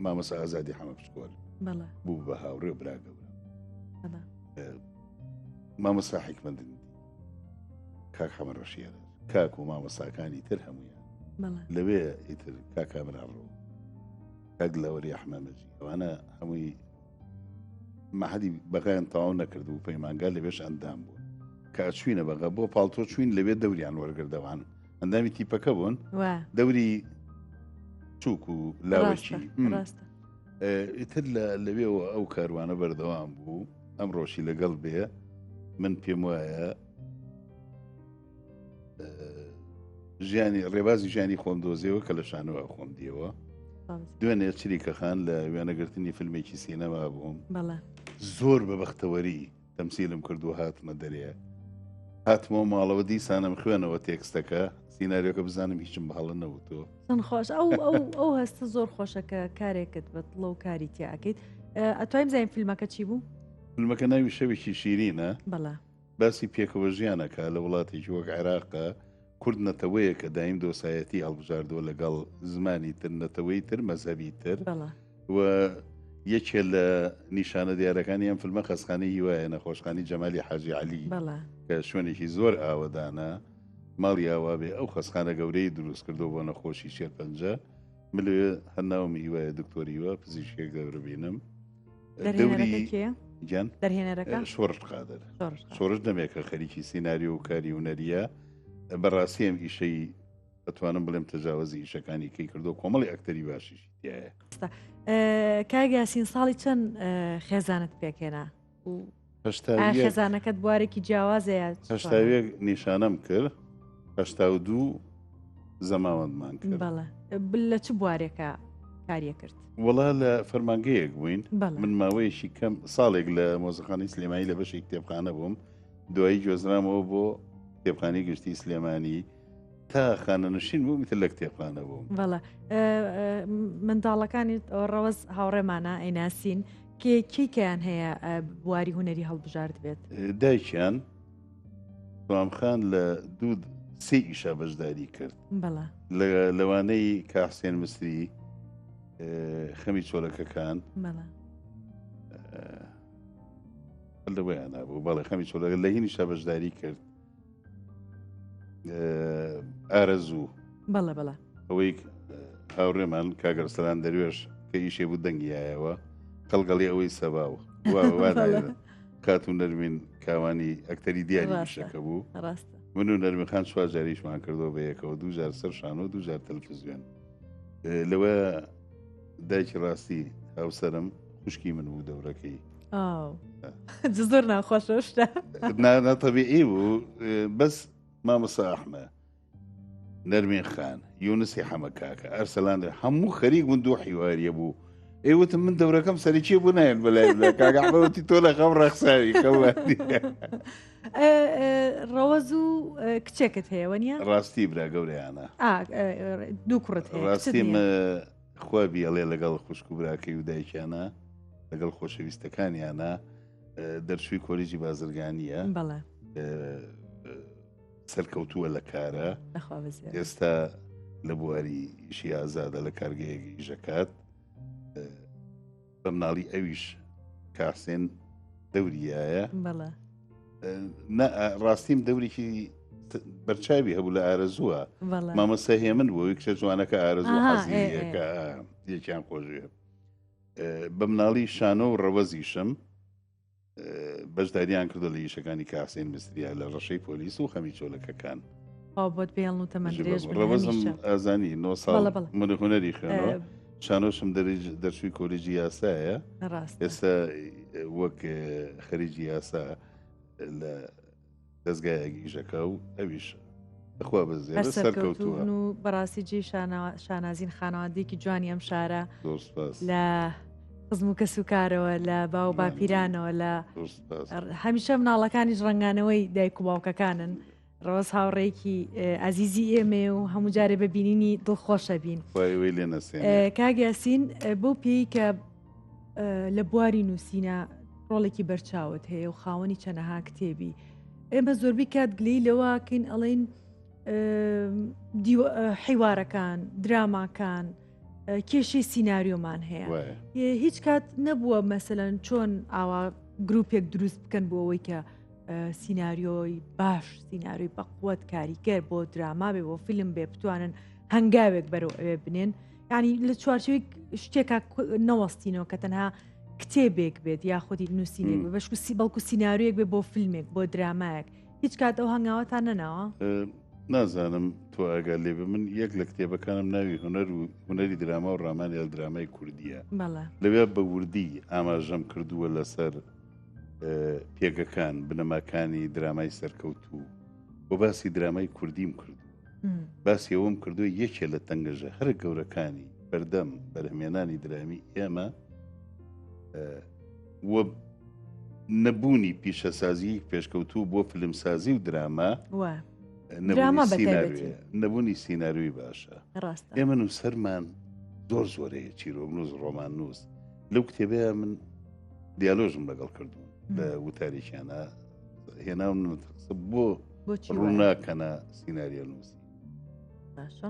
مامۆستا ئازادی حەمە پشکۆل بوو بە هاوڕێ برا گەورە مامۆستا حیکمەتدین کاک حەمە ڕەشیدە کاک و مامۆستاکانی تر هەموویان لەوێ ئیتر کاک کامران ڕۆ کاک لەوەری ئەحمەمەجی ئەوانە هەمووی مەحەدی بەغایان تەواو نەکرد و پەیمانگا لەوێش ئەندام بوون کە چوینە بەغا بۆ پاڵتۆ چوین لەوێ دەوریان وەرگردەوان ئەندامی تیپەکە بوون دەوری چووک و لاوەکی ئیتر لەوێەوە ئەو کاروانە بەردەوام بوو ئەم ڕۆژی لەگەڵ بێ من پێم وایە ژیانی ڕێبازی ژیانی خۆم دۆزیەوە کە لە شانەوە خۆم دیەوە دوێنێ چریکەخان لە وێنەگرتنی فیلمێکی سینەما بووم زۆر بە بەختەوەری تەمسیلم کردو هاتمە دەرێ هاتمەوە ماڵەوە دیسانم خوێنەوە تێکستەکە سیناریۆکە بزانم هیچم بەهەڵە نەوتۆ خۆش ئەو هەستە زۆر خۆشەکە کارێکت بە دڵە و کاری تیاکەیت ئەتوانیم زانین فیلمەکە چی بوو؟ فیلمەکە ناوی شەوێکی شیرینە بەڵێ باسی پێکەوە ژیانەکە لە وڵاتێکی وەک عێراقە کورد نەتەوەیە کە دایم دۆسایەتی هەڵبژاردووە لەگەڵ زمانی تر نەتەوەی تر مەزەبی تر و یەکێ لە نیشانە دیارەکانی ئەم فیلمە خەسخانەی هیوایە نەخۆشخانی جەمالی حاجی عەلی کە شوێنێکی زۆر ئاوەدانە ماڵی ئاوا بێ ئەو خەسخانە گەورەی دروست کردو بۆ نەخۆشی شێرپەنجە ملێ هەرناوم هیوایە دکتۆریوە پزیشکێک گەورە بینم دەرهێنەرەکە کێ گیان دەرهێنەرەکە شۆڕ قادر شۆڕش. شۆڕش دەمێکە خەریکی سیناریۆ و کاری هوەریە بەڕاستی ئەم ئیشەی ئەتوانم بڵێم تەجاوزی ئیشەکانی کەی کردو کۆمەڵی ئەکتەری باشیش تایە. کاگیاسین ساڵی چەند خێزانت پێکێنا و خێزانەکەت بوارێکی جیاوازەیە؟ هەشتاوێک نیشانەم کرد، 82 زەماوەندمان کرد. بەڵێ لە چ بوارێکە کاریە کرد؟ وەڵا لە فەرمانگەیەک بووین، من ماوەیەشی کەم ساڵێک لە مۆزەخانەی سلێمانی لە بەشی کتێبخانە بووم، دوایی گوێزرامەوە بۆ کتێبخانەی گشتی سلێمانی تا خانەنشین بوو میتر لە کتێبخانە بووم. بەڵێ منداڵەکانی ڕەوەز هاوڕێمانە ئەیناسین کێکیان هەیە بواری هوەری هەڵبژارد بێت؟ دایکیان توامخان لە دوو سێ ئیشە بەشداری کرد. بەڵێ لەوانەی کاحسێن مسری خەمی چۆلەکەکان لەوەیان نبوو، بەڵێ خەمی چۆلەکە لە هینیشە بەشداری کرد. ئارەزوو بەڵێ بەڵێ ئەوەی هاوڕێمان کاگەرسەران دەروێش کە ئیشێ بوو دەنگیایەوە قەڵگەڵی ئەوەی سەباوە کات و نەرمین کاوانی ئەکتەری دیاری شەکە بوو. من و نەرمیخان سوازاریشمان کردەوە بە یەکەوە 2000 سەر شان و 2000 تەلەڤیزیۆن. لەوە دایکی ڕاستی هاوسەرم خوشکی من بوو دەورەکەی زۆر ناخۆشە شتە ناتەبیعی بوو. بەس مامۆستا ئەحمە، نەرمین خان، یونسی حەمەکاکە، ئەرسەلان هەموو خەریک من دوو حیواریە بوو. ئێوتم من دەورەکەم سەرچی بوو نایەن بەلای کاگەحمەوەتی تۆ لە خەم ڕەخساوی کەواتی. ڕەوەز و کچێکت هەیەوە نیە؟ ڕاستی برا گەورەیانە دوو کوڕت هەیە؟ ڕاستیم خوا بیاڵێ لەگەڵ خوشک و براکەی و دایکیانە لەگەڵ خۆشەویستەکانیانە دەرچووی کۆلیجی بازرگانیە. بەڵێ سەرکەوتووە لە کارە، ئێستا لە بواری ئیشی ئازادە لە کارگەیەکی ئیژەکات. بە مناڵی ئەویش کاسێن دەوریایە. ڕاستیم دەورێکی بەرچاوی هەبوو لە ئارەزووە. مامەستا هێمن بووی کچە جوانەکە ئارەزوو حەزیەکە یەکیان خۆشیە. بە مناڵی شانۆ و ڕەوەزیشم بەشداریان کردو لە ئیشەکانی کاسێن مستریە لە ڕەشەی پۆلیس و خەمی چۆلەکەکان. بۆت پێڵ و تەمەندرێژ ڕەوەزم ئازانی 9 ساڵ من هوەری خوێنەوە. شانۆشم دەرچووی کۆلیجی یاسایە، ئێستا وەک خەریجی یاسا لە دەستگایەکی ئیژەکە و ئەویش بەخوا بەزێرە سەرکەوتووە. و بەڕاستی جێ شانازین خانەوادێکی جوانی ئەم شارە لە خزم و کەسوکارەوە لە باو باپیرانەوە لە هەمیشە مناڵەکانیش ڕنگانەوەی دایک و باوکەکانن. ڕۆز هاوڕێکی ئازیزی ئێمێ و هەموو جارێ ببینینی دڵخۆشە بین. کاگیاسین بۆ پێی کە لە بواری نووسینە ڕۆڵێکی بەرچاوت هەیە و خاوەنی چەنەها کتێبی، ئێمە زۆربەی کات گلەی لەواکەین ئەڵێن حیوارەکان، دراماکان، کێشەی سیناریۆمان هەیە. هیچ کات نەبووە مەسەلەن چۆن ئاوا گروپێک دروست بکەن بۆ ئەوەی کە سیناریۆی باش، سیناریۆی بەقوت کاریگەر بۆ دراما بێ بۆ فیلم بێ بتوانن هەنگاوێک بەرەو ئەوێ بنێن. ینی لە چوارچەوەی شتێکا نەوەستینەوە کە تەنها کتێبێک بێت یا خودی نووسینێک بەشکوسی بەڵکو سیناریۆیەک بێ بۆ فیلمێک بۆ درامایەک. هیچ کات ئەو هەنگاوەتان نەناوە؟ نازانم تۆ ئاگال لێ بە من یەک لە کتێبەکانم ناوی هوەر و هوەری دراما و ڕامانی لە درامای کوردیە. لەوێ بە وردی ئاماژەم کردووە لەسەر پێگەکان بنەماکانی درامای سەرکەوتوو بۆ باسی درامای کوردیم کردو. باسی ئەوم کردو یەکێ لە تەنگەژە هەر گەورەکانی بەردەم بەرهەمێنانی درامی ئێمە وە نەبوونی پیشەسازی پێشکەوتوو بۆ فلمسازی و دراما نەبوونی سیناریۆی باشە. ئێمە نووسەرمان زۆر زۆرەیە چیرۆنووس ڕۆمان نووس. لەو کتێبەیە من دیالۆژم لەگەڵ کردوون لە وتاریشیانە هێناون بۆ ڕووناکەنە سیناریۆ نووسی.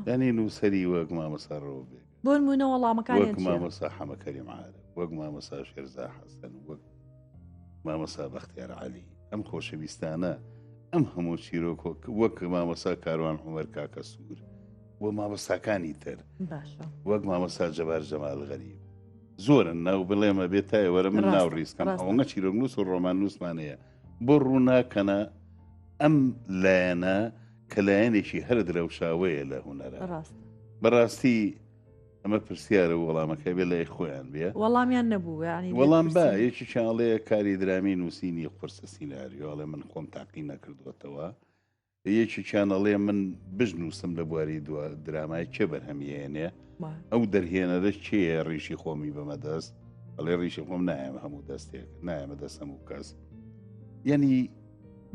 یعنی نووسەری وەک مامۆستا ڕەوە بێ بۆ نمونە وەڵامەکانی وەک مامۆستا حەمەکەری معارف، وەک مامۆستا شێرزا حەسەن، وەک مامۆستا بەختیار عەلی. ئەم خۆشەویستانە ئەم هەموو چیرۆک وەک مامۆستا کاروان عومەر کاکە سوور و مامۆستاکانی تر باشە وەک مامۆستا جەبار جەمال غەریب زۆرن ناو بڵێمە بێتای وەرە من ناو ڕیسکەم ئەوەنگە چیرۆکنووس و ڕۆمان نووسمانەیە بۆ ڕووناکەنە ئەم لایەنە کە لایەنێکی هەر درەوشاوەیە لە هوەرە بەڕاستی ئەمە پرسیارە و وەڵامەکە بێ لای خۆیان بێ وەڵامیان نەبوو ینی وەڵام بە یەکی چاڵەیە کاری درامی نووسینی قورسە سیناریۆڵێ من خۆم تاقی نەکردوەتەوە یەکی چانەڵێ من بژنووسم لە بواری درامای چێ بەرهەمیێنێ ئەو دەرهێنەرە چێە ڕیشی خۆمی بەمەدەست ئەڵێ ڕیشی خۆم نایەمە هەموو دەستێک نایەمە دەست هەموو کەس یعنی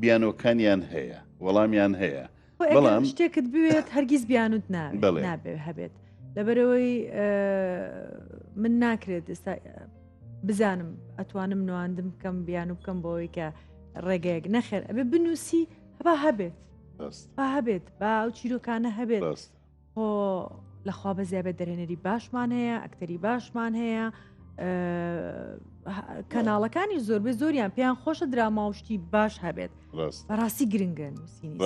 بیانۆکانیان هەیە وەڵامیان هەیە بەڵام شتێکت بوێت هەرگیز بیانوت نابێ هەبێت لەبەرەوەی من ناکرێت ئێستا بزانم ئەتوانم نواندم بکەم بیان و بکەم بۆەوەی کە ڕێگەیەک نەخێر ئەبێ بنووسی هەبا هەبێت هەبێت با ئەو چیرۆکانە هەبێت خۆ لەخوا بە زیابێت دەرێنەری باشمان هەیە ئەکتەری باشمان هەیە کەناڵەکانی زۆربەی زۆریان پێیان خۆشە دراماوشتی باش هەبێت بەڕاستی گرنگە نووسینی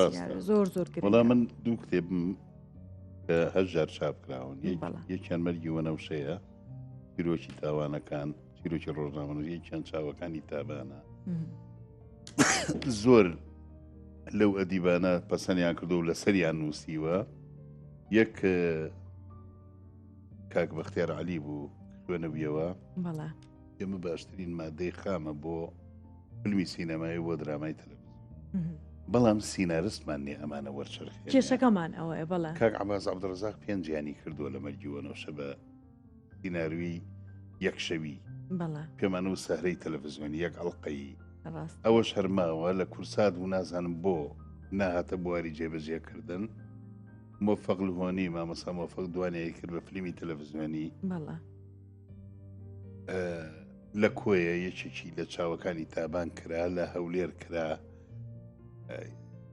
زۆر زۆر وەڵام من دوو کتێبم هەژار چاپکراون یەکیان مەرگی وەنەوشەیە چیرۆکی تاوانەکان چیرۆکی ڕۆژنامە یەکیان چاوەکانی تابانە زۆر لەو ئەدیبانە پەسەندیان کردو و لە سەریان نووسیوە یەک کاک بەختیار عەلی بوو خوێنەویەوە ئێمە باشترین مادەی خامە بۆ فیلمی سینەمایی بۆ درامای تەلەڤیزیۆن بەڵام سینارستمان نێ ئەمانە وەرچەرخێ کێشەکەمان ئەوەیە بەڵام کاک عەباس عەبدوڕەزاق پێنجیانی کردووە لە مەرگیوەنەوشە بە سیناروی یەکشەوی پێمانە و سەهرەی تەلەڤیزیۆن یەک ئەڵقەی ئەوەش هەرماوە لە کورسات و نازانم بۆ ناهاتە بواری جێبەجێکردن مۆفەق لهۆنی مامۆستا مۆفەق دوانیایی کرد بە فیلمی تەلەڤیزیۆنی لە کۆیە یەکێکی لە چاوەکانی تابان کرا لە هەولێر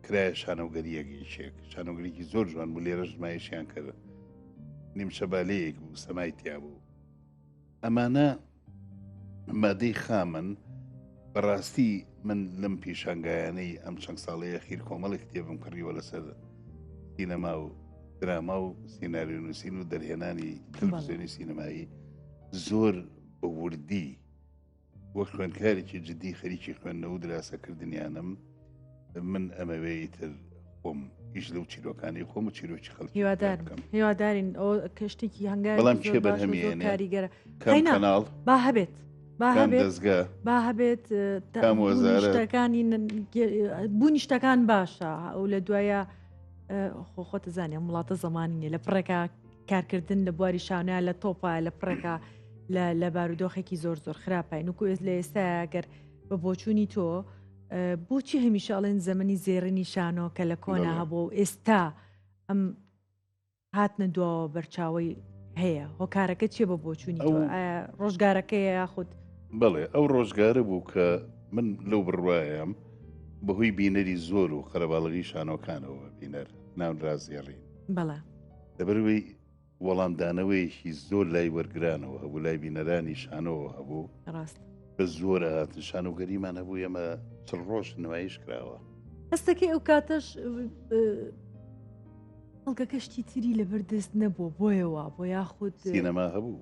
کرایە شانۆگەریەکێک شانۆگەریکی زۆر جوان بوو لێرە ژمایشیان کرد نیمشەبالەیەک بوو سەمای تیا بوو ئەمانە مادەی خامن بەڕاستی من لەم پیشانگایانەی ئەم چەند ساڵەیە خیر کۆمەڵی کتێبم کڕیوە لەسەر سینەما و دراما و سیناریۆ نووسین و دەرهێنانی تەلەڤیزیۆنی سینەمایی زۆر بە وردی وەک خوێندکارێکی جددی خەریکی خوێندنەوە و دراسەکردنیانم من ئەمەوەی تر خۆم ئیش لەو چیرۆکانی خۆم و چیرۆکی خەڵکی هیوادارین ئەو کەشتێکی هەنگاوی بەڵام کێ بەرهەمیێنێ کاریگەرە کەناڵ با هەبێت دەستگا با هەبێت شتەکانی بوونی شتەکان باشە ئەو لە دوایە خۆخۆتە زانێ وڵاتە زمانینێ لە پڕێکا کارکردن لە بواری شانەیە لە تۆپە لە پڕێکا لە بارودۆخێکی زۆر زۆر خراپای نوکو لە ئێستا ئەگەر بە بۆچوونی تۆ بۆچی هەمیشاڵێن زەمەنی زێڕنی شانۆ کە لە کۆنا هەبوو ئێستا ئەم هاتنە دواوە بەرچاوی هەیە هۆکارەکە چیە بە بۆچوونی ڕۆژگارەکەی یاخود بەڵێ ئەو ڕۆژگارە بوو کە من لەو بڕوایم بەهۆی بینەری زۆر و خەرەباڵغی شانۆکانەوە بینەر ناونرازیێڕین بەڵێ لەبەروەی وەڵامدانەوەیەکی زۆر لای وەرگرانەوە هەبوو لای بینەرانی شانەوە هەبوو ڕاست بە زۆرە هاتن شانۆگەریمان هەبوو ئێمە چڕ ڕۆژ نمایش کراوە هەستەکەی ئەو کاتەش هەڵگە کەشتی تری لەبەردەست نەبوو بۆیەوە بۆ یاخود سینەما هەبوو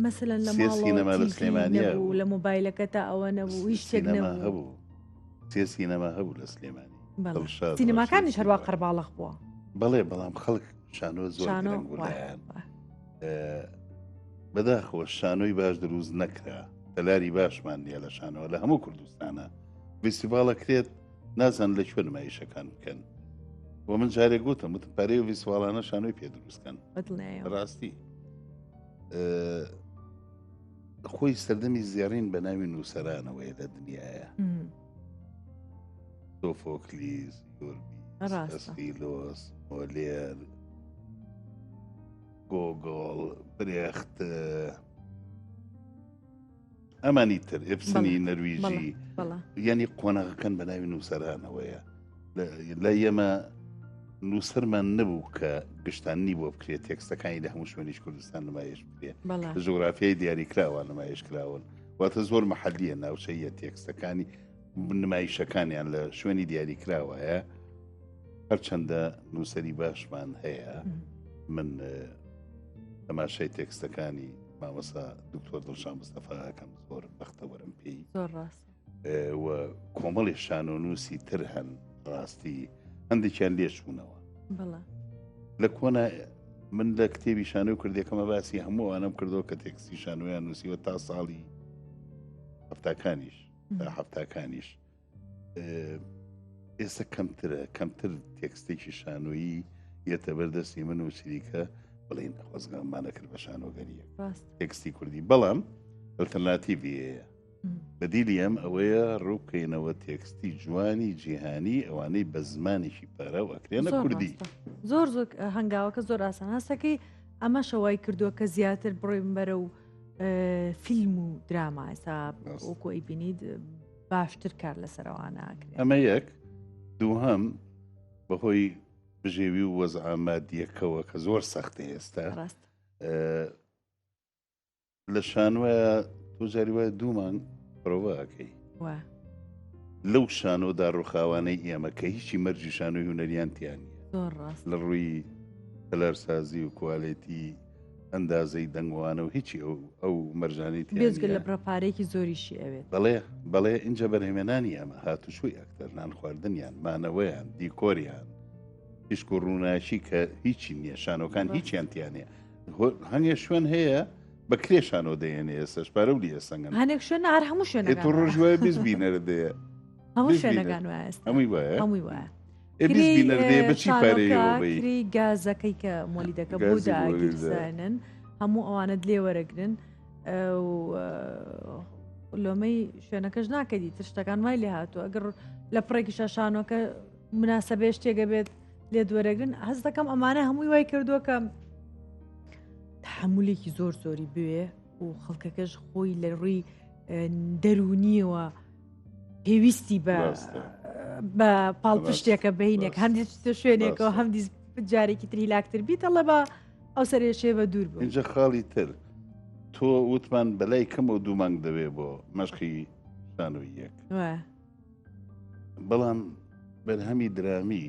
مەسەلەن لە ماڵ لە مۆبایلەکە تا ئەوە نەبوو هیچ شتێک هەبوو سێ سینەما هەبوو لە سلێمانی سینەماکانیش هەروە قەرباڵغ بووە بەڵێ بەڵام خەڵک شانۆ زۆر گرنگولایەن بەداخەوە شانۆی باش دروست نەکرا دەلاری باشمان نییە لە شانەوە لە هەموو کوردستانە فیستیڤالە کرێت نازان لە کوێ نمایشەکان بکەن و من جارێک گوتم پارەی و فیستیڤالانە شانۆی پێ دروستکەن ڕاستی خۆی سەردەمی زیێڕین بە ناوی نووسەرانەوەی لە دنیاە سۆفۆکلیس ئەسفیلۆس مۆلێر گۆگۆڵ برێخت ئەمانی تر ئێبسنی نەرویژی یعنی قۆناغەکەن بە ناوی نووسەرانەوەیە لە ئێمە نووسەرمان نەبوو کە گشتانی بۆ بکرێت تێکستەکانی لە هەموو شوێنیش کوردستان نمایش بکرێت ژۆگرافیای دیاریکراوە نمایش کراون واتە زۆر مەحەلیە ناوچەیە تێکستەکانی نمایشەکانیان لە شوێنی دیاریکراوەیە هەرچەندە نووسری باشمان هەیە من تەماشای تێکستەکانی مامۆستا دکتۆر دڵشان مستەفاکەم زۆر بەختەوەرم پێی زۆر ڕاست و کۆمەڵی شان و نووسی تر هەن ڕاستی هەندێکیان لێچوونەوە بەڵێ لە کۆنا من لە کتێبی شانۆ کردێکەمە باسی هەموو ئەوانم کردەوە کە تێکستی شانۆیان نووسیوە تا ساڵی هەفتاکانیش تا هەفتاکانیش ئێستا کەمتر تێکستێکی شانۆیی یەتە بەردەستی من و چریکە بڵین خۆزگەمانە کرد بە شانۆگەریە تێکستی کوردی بەڵام ئەلتەرناتیڤی هەیە بەدیلی ئەم ئەوەیە ڕووبکەینەوە تێکستی جوانی جیهانی ئەوانەی بە زمانێکی پارە و ئەکرێنە کوردی زۆر زۆر هەنگاوەکە زۆر ئاسان هەستەکەی ئەمە شەوای کردووە کە زیاتر بڕۆیم بەرە و فیلم و دراما ئێستا وەکو ئەیبینید باشتر کار لەسەرەوانە ئاکرێت ئەمە یەک دووهەم بەهۆی بژێوی و وەزع مادیەکەوە کە زۆر سەختە ئێستا لە شانوایە تۆ جاری وایە دوومان پرۆڤەکەی لەو شانۆدا ڕووخاوانەی ئێمە کە هیچی مەرجی شانۆی هونەریان زۆر ڕاست لە ڕووی کەلەرسازی و کوالێتی ئەندازەی دەنگوانە و هیچی ئەو مەرجانێتی بێزگە لە پرەپارێکی زۆریشی ئەوێت بەڵێ اینجا بەرهێمێنانی ئەمە هاتوشوی ئەکتەر نان خواردنیان مانەوەیان دیکۆریان هیچ و ڕووناچی کە هیچی نییە شانۆکان هیچیان تیانەیە هەنگێ شوێن هەیە بە کرێشانۆ دەێنێ ئێستش پارە و لە سەنگن هەنێک شوێن هەر هەموو شوێن تو ڕۆژوایە بیزبینەرە دەیە هەموو شوێنەکان وایە هەمووی وایە هەمووی وایە بچی پارەی گازەکەی کە مۆلی دەکە بۆ داگیرزانن هەموو ئەوانە لێ وەرەگرن لۆمەی شوێنەکەش ناکەیتی تر شتەکان وای لێ هاتووە ئەگەر لە پڕێکی شاشانەکە مناسەبێ شتێگە بێت لێ دووەرەگرن هەست دەکەم ئەمانە هەمووی وای کردووە کە تحملێکی زۆر زۆری بوێ و خەڵکەکەش خۆی لە ڕووی دەرونیەوە پێویستی بە پاڵپشتێکە بەینێک هەندێک شوێنێکەوە هەمدی جارێکی تری لاکتر بیتەڵە بە ئەو سەرێشێ بە دوور بوو اینجا خاڵی تر تۆ وتمان بەلای کەم و دوو مانگ دەوێ بۆ مەشقی شانۆی یەک بەڵام بەرهەمی درامی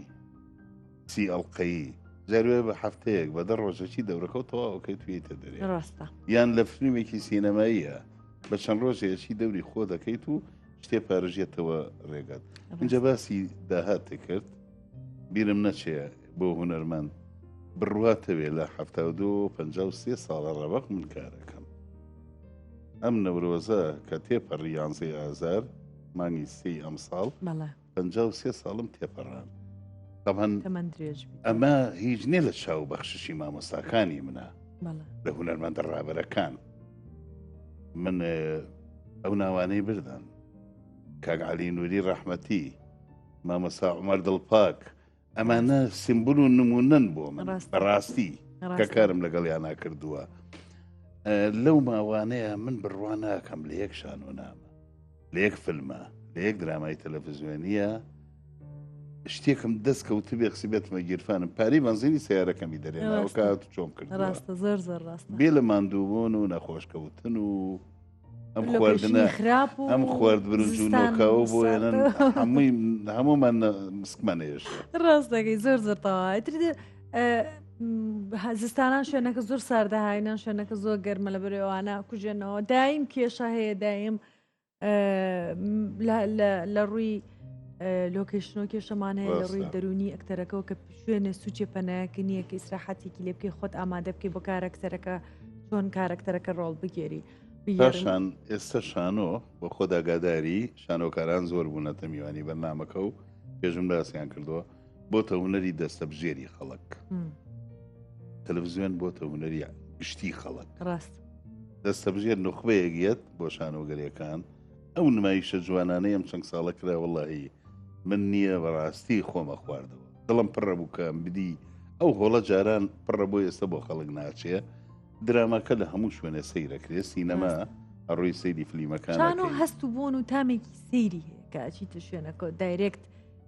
سی ئەڵلقەیی جاروێ بە هەفتەیەک بە دە ڕۆژەکی دەورەکە و تەواوەکەی توێتە دەرێ ڕاستە یان لە فیلمێکی سینەماییە بە چەند ڕۆژێکی دەوری خۆ دەکەیت و شتێ پارژێتەوە ڕێگات اینجا باسی داهاتێ کرد بیرم نەچێ بۆ هونەرمەند بڕواتەوێ لە 1953 ساڵە ڕەبق من کارەکەم ئەم نەورۆزە کە تێپەڕی یانزەی ئازار مانگی سی ئەم ساڵ 53 ساڵم تێپەڕان ئەمە هیچ نییە لە چاو بەخششی مامۆستاکانی منە لە هونەرمەندە ڕابەرەکان من ئەو ناوانەی بردن کاک عەلی نووری ڕەحمەتی مامۆستا عومەر دڵپاک ئەمانە سیمبول و نمونەن بۆ من بەڕاستی کە کارم لەگەڵیان ناکردووە لەو ماوانەیە من بڕوا ناکەم لە یەک شانۆنامە لە یەک فیلمە لە یەک درامای تەلەڤیزیۆنیە شتێکم دەست کەوتە بێ قسە بێتمە گیرفانم پارەی بەنزینی سیارەکەمی دەرێنەوە کات چۆم کرد ڕاستە زۆر زۆر ڕاست بێ لە ماندووبوون و نەخۆشکەوتن و ئەم خواردنە ئەم خوارد برنج و نۆکاوە بۆ هێنن هەمومان مسکمانەیەش ڕاستەکەی زۆر زۆر تەواوی تر زستانان شوێنەکە زۆر ساردەهاینان شوێنەکە زۆر گەرمە لە بەرەوانە کوژێنەوە دایم کێشە هەیە دایم لە ڕووی لۆکیشنۆ کێشەمان هەیە لە ڕووی دەرونی ئەکتەرەکەەوە کە شوێنە سوچێ پەنایەکە نییە کە ئیسراحەتێکی لێ بکەی خۆت ئامادە بکەی بۆ کارەکتەرەکە چۆن کارەکتەرەکە ڕۆڵ بگێری پاشان ئێستا شانۆ بۆ خۆداگاداری شانۆکاران زۆر بوونەتە میوانی بەرنامەکە و پێشم باسییان کردووە بۆتە هونەری دەستە بژێری خەڵک تەلەڤیزیۆن بۆتە هونەری گشتی خەڵک ڕاست دەستە بژێر نخبەیەگیت بۆ شانۆگەریەکان ئەو نمایشە جوانانەی ئەم چەند ساڵە کرا وەڵاهی من نییە بەڕاستی خۆمە خواردەوە دڵم پڕە بوو کەم بدی ئەو هۆڵە جاران پڕە بۆ ئێستا بۆ خەڵک ناچێ درامەکە لە هەموو شوێنە سەیرەکرێ سینەما ئەڕۆی سەیری فلیمەکان شانۆ هەست و بۆن و تامێکی سەیری هەیە کە ئەچیتە شوێنەکە دایرێکت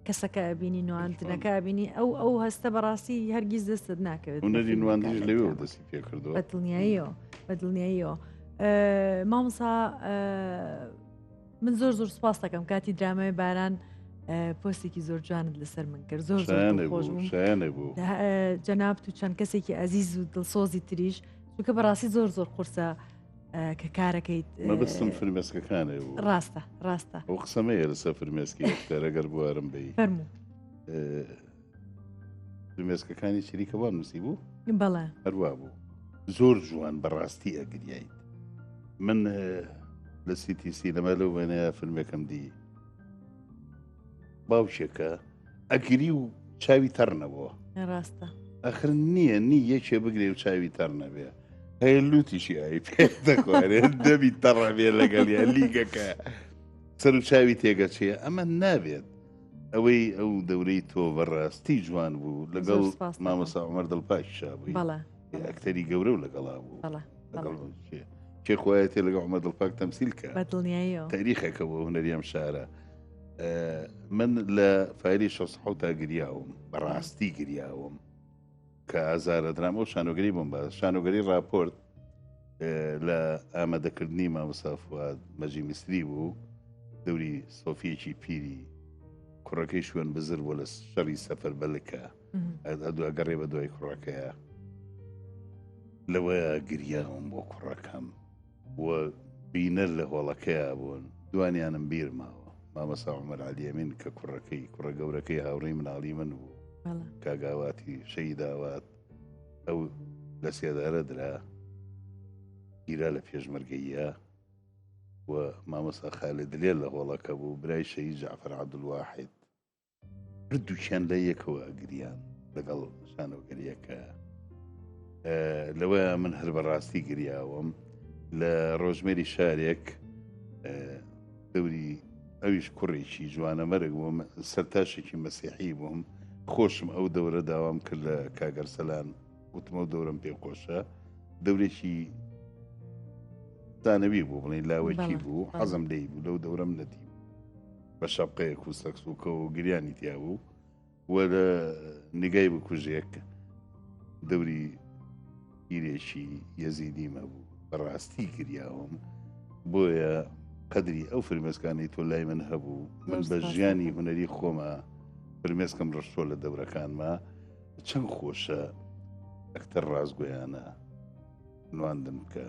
کەسەکە بینی نواندنەکە بینی ئەو هەستە بەڕاستی هەرگیز دەستت ناکەوێت هونەری نواندنیش لەوێ دەستی پێ کردووە بەدڵنیاییەوە مامۆستا من زۆر زۆر سپاس دەکەم کاتی درامای باران پۆستێکی زۆر جوانت لەسەر من کرد زۆر شایانە خۆش بوو بووم شایانە بوو جەناب و چەند کەسێکی ئەزیز و دڵسۆزی تریش چونکە بەڕاستی زۆر قورسە کە کارەکەیت مەبستم فرمێسکەکانێ بوو ڕاستە ئەو قسەمەیە لەسەر فرمێسکی ئەگەر بوارم بی فەرموو فرمێسکەکانی چریکەوان نووسی بوو بەڵێ هەروە بوو زۆر جوان بەڕاستی ئەگریایت من لە سیتیسی لەمە لەو وێنەیە فیلمێکم دی باوشێکە ئەگری و چاوی تەڕنەوە ڕاستە ئەخر نییە یەکێ بگرێ و چاوی تەڕ نەبێ هەیە لوتیشی ئای پێ دەخوارێت دەبی تەڕەبێ لەگەڵیا لیگەکە سەر و چاوی تێگەچێ ئەمە نابێت ئەوەی ئەو دەورەی تۆ بەڕاستی جوان بوو لەگەڵ مامەسا عومەر دڵپاکیشا بووی ئەکتەری گەورە و لەگەڵا بوو کێ خۆیان تێ لەگەڵ عومەر دڵپاک تەمسیل کە تاریخەکە بۆ هونەریەم شارە من لە فایری 16 تا گریاوم بەڕاستی گریاوم کە ئازارە درام و شانۆگەری بۆم باز شانۆگەری راپۆرت لە ئامادەکردنی مامۆستا فواد مەجی میسری بوو دەوری سۆفیەکی پیری کوڕەکەی شوێن بزر بۆ لە شەڕی سەفەر بەلکە ئەگەڕێ بە دوای کوڕەکەیە لەوەیە گریاوم بۆ کوڕەکەم و بینەر لە هۆڵەکەیە بوون دوانیانم بیر ماوە مامەستا عومەر عەلیەمین کە کوڕە گەورەکەی هاوڕێی مناڵی من بوو کاگاواتی شەیداوات ئەو لە سێدارە درا گیرا لە پێشمەرگەیە و مامۆستا خالد لێر لە هۆڵەکە بوو برای شەهید جعفەر عەبدولواحید هەردووکیان لە یەکەوە ئەگریان لەگەڵ شانۆگەریەکە لەوەیە من هەر بەڕاستی گریاوم لە ڕۆژمێری شارێک دەوری ئەویش کوڕێکی جوانە مەرگ بووم سەرتاشێکی مەسیحی بووم خۆشم ئەو دەورە داوام کرد لە کاگەرسەلان وتمە دەورم پێ خۆشە دەورێکی دانەوی بوو بڵێن لاوەکی بوو حەزم لێی بوو لەو دەورەم نەتی بە شەپقەیەک و سەکسوکە و گریانی تیا بوو وە لە نیگای بکوژێک دەوری گیرێکی یەزیدیمە بوو بەڕاستی گریاوم بۆیە قەدری ئەو فرمێسکانی تۆ لای من هەبوو من بە ژیانی هونەری خۆمە فرمێسکم ڕشتۆ لە دەورەکانمە چەند خۆشە ئەکتەر ڕازگۆیانە نواندن بکە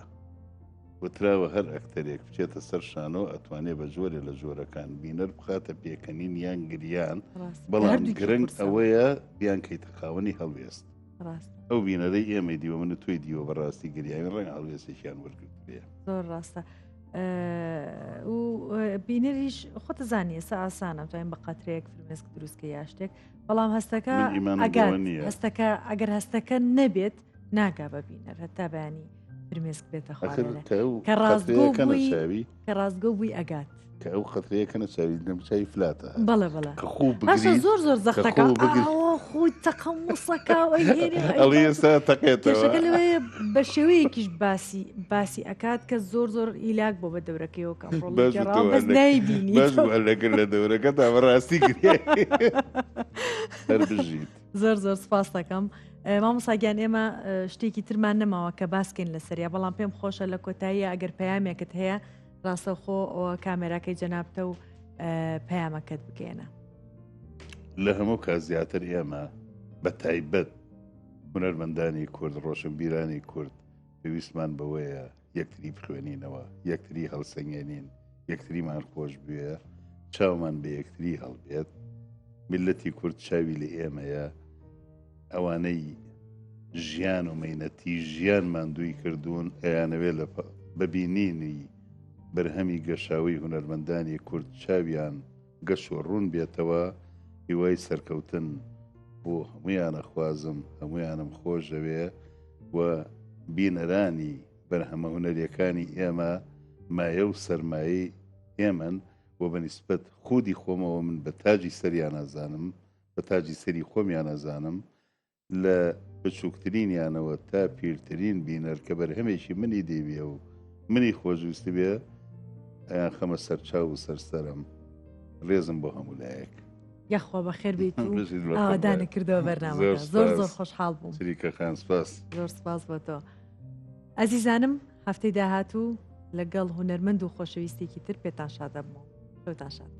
وتراوە هەر ئەکتەرێک بچێتە سەر شانۆ ئەتوانێ بە جۆرێ لە جۆرەکان بینەر بخاتە پێکەنین یان گریان بەڵام گرنگ ئەوەیە بیان کەیتە خاوەنی هەڵوێست ئەو بینەرەی ئێمە دیوە من توی دیوە بەڕاستی گریاوی ڕەنگە هەڵوێستێکیان وەرگرتوێ زۆر ڕاستە و بینەریش خۆتە زانیە سا ئاسانە توانین بە قەترەیەک فرمێسک دروستکە یا شتێک بەڵام هەستەکە ئەگەر هەستەکە نەبێت ناگا بە بینەر هەتا بەیانی فرمێسک بێتە خوارێ کە ڕازگۆ بووی ئەگات کە ئەو قەترەیەکە نەچاوی نەمچوی فلاتە بەڵێ زۆر زەختەکە خۆی تەقەموسەکە ئەڵی ئێستا تەقێتەوە لەوەیە بە شێوەیەکیش باسی ئەکات کە زۆر ئیلاک بۆ بە دەورەکەیەوە کەڕۆڵ نایبینی لەگەر لە دەورەکە تا بەڕاستی گریای هەر بژیت زۆر سپاس دەکەم مامۆستاگیان ئێمە شتێکی ترمان نەماوە کە باسکەین لەسەریا بەڵام پێم خۆشە لە کۆتاییە ئەگەر پەیامێکت هەیە ڕاستەوخۆ ئەوە کامێراکەی جەنابتە و پەیامەکەت بگەێنە لە هەموو کات زیاتر ئێمە بە تایبەت هونەرمەندانی کورد ڕۆشنبیرانی کورد پێویستمان بەوەیە یەکتری بخوێنینەوە یەکتری هەڵسەنگێنین یەکتریمان خۆش بوێ چاومان بە یەکتری هەڵبێت میلەتی کورد چاوی لە ئێمەیە ئەوانەی ژیان و مەینەتی ژیانمان دووی کردوون ئەیانەوێت لە ببینینی بەرهەمی گەشاوی هونەرمەندانی کورد چاویان گەش و ڕوون بێتەوە هیوای سەرکەوتن بۆ هەمویانە خوازم هەمویانم خۆش دەوێ و بینەرانی بەرهەمە هونەریەکانی ئێمە مایە و سەرمایی ئێمن و بەنسبەت خودی خۆمەوە من بە تاجی سەریان ئەزانم بە تاجی سەری خۆمیان ئەزانم لە بچووکترینیانەوە تا پیرترین بینەر کە بەرهەمێکی منی دەیبێ و منی خۆشویستی بێ ئەیان خەمە سەرچاو و سەرسەرم ڕێزم بۆ هەموو لایەک یاخوا بە خێر بیت و ئاوادانە کردەوە بەرنامەکە زۆر خۆشحاڵ بووم سریکە خان سپاس زۆر سپاس بۆ تۆ ئەزیزانم هەفتەی داهاتوو لەگەڵ هونەرمەند و خۆشەویستێکی تر پێتان شادە بووم شەوتان شاد